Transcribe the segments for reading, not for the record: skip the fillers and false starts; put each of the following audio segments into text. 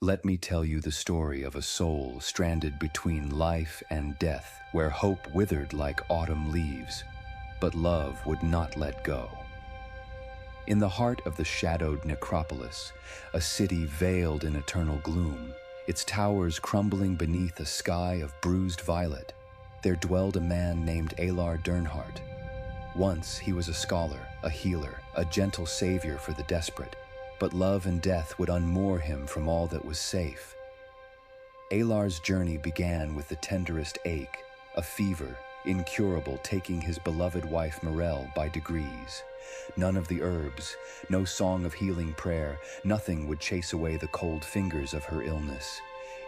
Let me tell you the story of a soul stranded between life and death, where hope withered like autumn leaves, but love would not let go. In the heart of the shadowed Necropolis, a city veiled in eternal gloom, its towers crumbling beneath a sky of bruised violet, there dwelled a man named Aelar Durnhart. Once he was a scholar, a healer, a gentle savior for the desperate, but love and death would unmoor him from all that was safe. Aelar's journey began with the tenderest ache, a fever, incurable, taking his beloved wife Mirelle by degrees. None of the herbs, no song of healing prayer, nothing would chase away the cold fingers of her illness.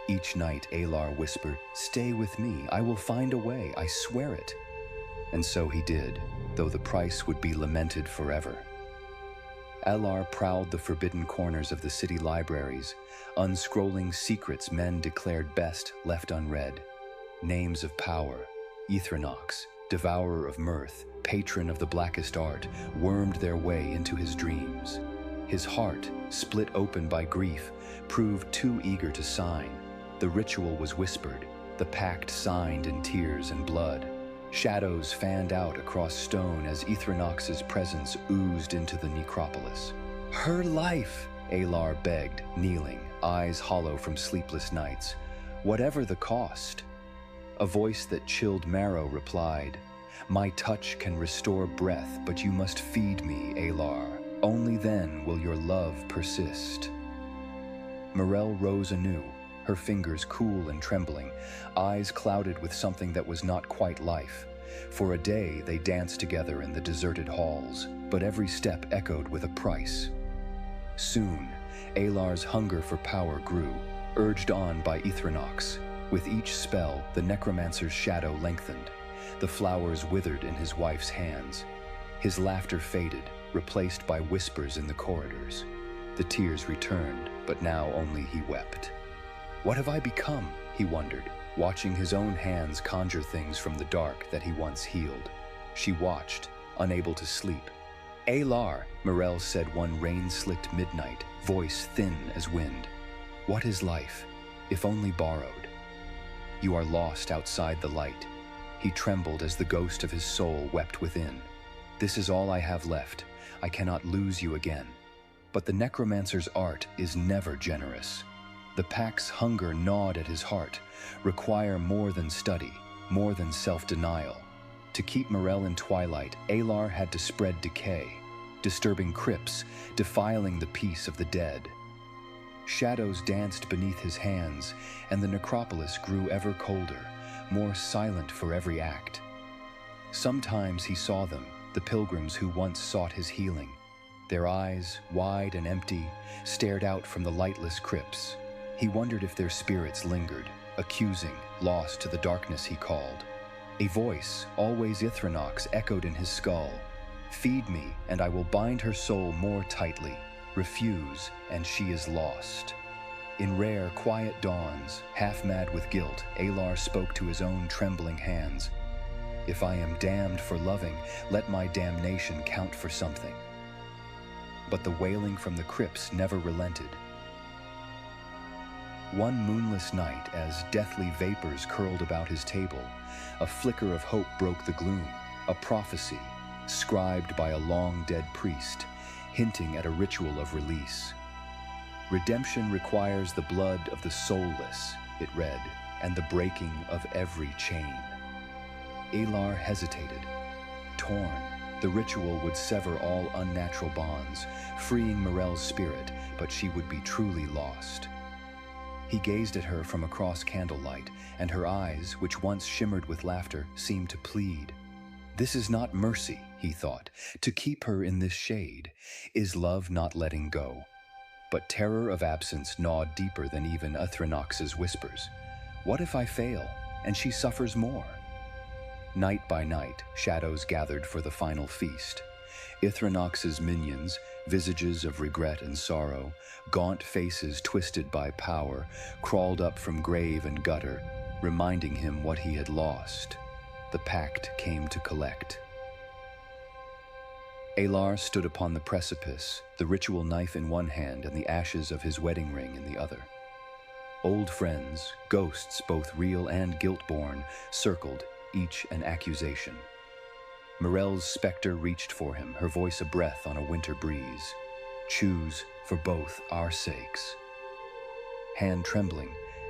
Each night Aelar whispered, "Stay with me, I will find a way, I swear it." And so he did, though the price would be lamented forever. Aelar prowled the forbidden corners of the city libraries, unscrolling secrets men declared best left unread. Names of power, Ithronox, devourer of mirth, patron of the blackest art, wormed their way into his dreams. His heart, split open by grief, proved too eager to sign. The ritual was whispered, the pact signed in tears and blood. Shadows fanned out across stone as Ithronox's presence oozed into the Necropolis. "Her life," Aelar begged, kneeling, eyes hollow from sleepless nights. "Whatever the cost." A voice that chilled marrow replied, "My touch can restore breath, but you must feed me, Aelar. Only then will your love persist." Mirelle rose anew, her fingers cool and trembling, eyes clouded with something that was not quite life. For a day they danced together in the deserted halls, but every step echoed with a price. Soon, Aelar's hunger for power grew, urged on by Ithronox. With each spell, the Necromancer's shadow lengthened. The flowers withered in his wife's hands. His laughter faded, replaced by whispers in the corridors. The tears returned, but now only he wept. "What have I become?" he wondered, watching his own hands conjure things from the dark that he once healed. She watched, unable to sleep. "Aelar," Mirelle said one rain-slicked midnight, voice thin as wind. "What is life, if only borrowed? You are lost outside the light." He trembled as the ghost of his soul wept within. "This is all I have left. I cannot lose you again." But the Necromancer's art is never generous. The pack's hunger gnawed at his heart, require more than study, more than self-denial. To keep Mirelle in twilight, Aelar had to spread decay, disturbing crypts, defiling the peace of the dead. Shadows danced beneath his hands, and the Necropolis grew ever colder, more silent for every act. Sometimes he saw them, the pilgrims who once sought his healing. Their eyes, wide and empty, stared out from the lightless crypts. He wondered if their spirits lingered, accusing, lost to the darkness he called. A voice, always Ithronox, echoed in his skull. "Feed me, and I will bind her soul more tightly. Refuse, and she is lost." In rare, quiet dawns, half-mad with guilt, Aelar spoke to his own trembling hands. "If I am damned for loving, let my damnation count for something." But the wailing from the crypts never relented. One moonless night, as deathly vapors curled about his table, a flicker of hope broke the gloom, a prophecy, scribed by a long-dead priest, hinting at a ritual of release. "Redemption requires the blood of the soulless," it read, "and the breaking of every chain." Aelar hesitated. Torn, the ritual would sever all unnatural bonds, freeing Mirelle's spirit, but she would be truly lost. He gazed at her from across candlelight, and her eyes, which once shimmered with laughter, seemed to plead. This is not mercy, he thought, to keep her in this shade. Is love not letting go? But terror of absence gnawed deeper than even Ithronox's whispers. What if I fail, and she suffers more? Night by night, shadows gathered for the final feast. Ithronox's minions, visages of regret and sorrow, gaunt faces twisted by power, crawled up from grave and gutter, reminding him what he had lost. The pact came to collect. Aelar stood upon the precipice, the ritual knife in one hand and the ashes of his wedding ring in the other. Old friends, ghosts both real and guilt-born, circled, each an accusation. Mirelle's specter reached for him, her voice a breath on a winter breeze. Choose for both our sakes. Hand trembling,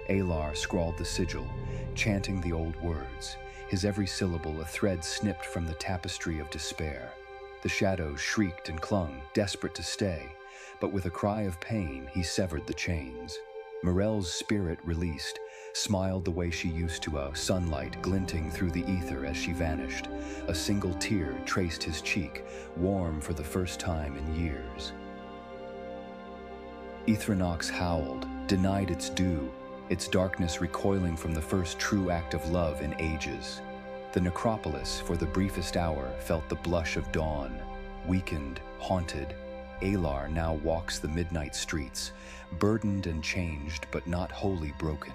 Aelar scrawled the sigil, chanting the old words, his every syllable a thread snipped from the tapestry of despair. The shadows shrieked and clung, desperate to stay, but with a cry of pain he severed the chains. Mirelle's spirit released, smiled the way she used to, a sunlight glinting through the ether as she vanished. A single tear traced his cheek, warm for the first time in years. Ethrinox howled, denied its due, its darkness recoiling from the first true act of love in ages. The Necropolis, for the briefest hour, felt the blush of dawn. Weakened, haunted, Aelar now walks the midnight streets, burdened and changed but not wholly broken.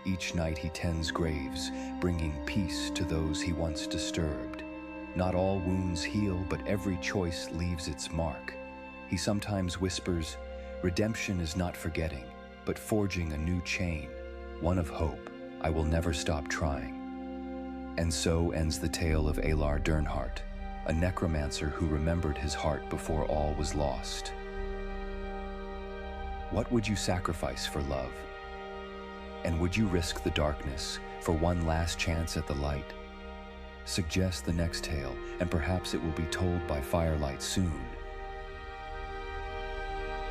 Each night he tends graves, bringing peace to those he once disturbed. Not all wounds heal, but every choice leaves its mark. He sometimes whispers, "Redemption is not forgetting, but forging a new chain, one of hope. I will never stop trying." And so ends the tale of Aelar Durnhart, a necromancer who remembered his heart before all was lost. What would you sacrifice for love? And would you risk the darkness for one last chance at the light? Suggest the next tale, and perhaps it will be told by firelight soon.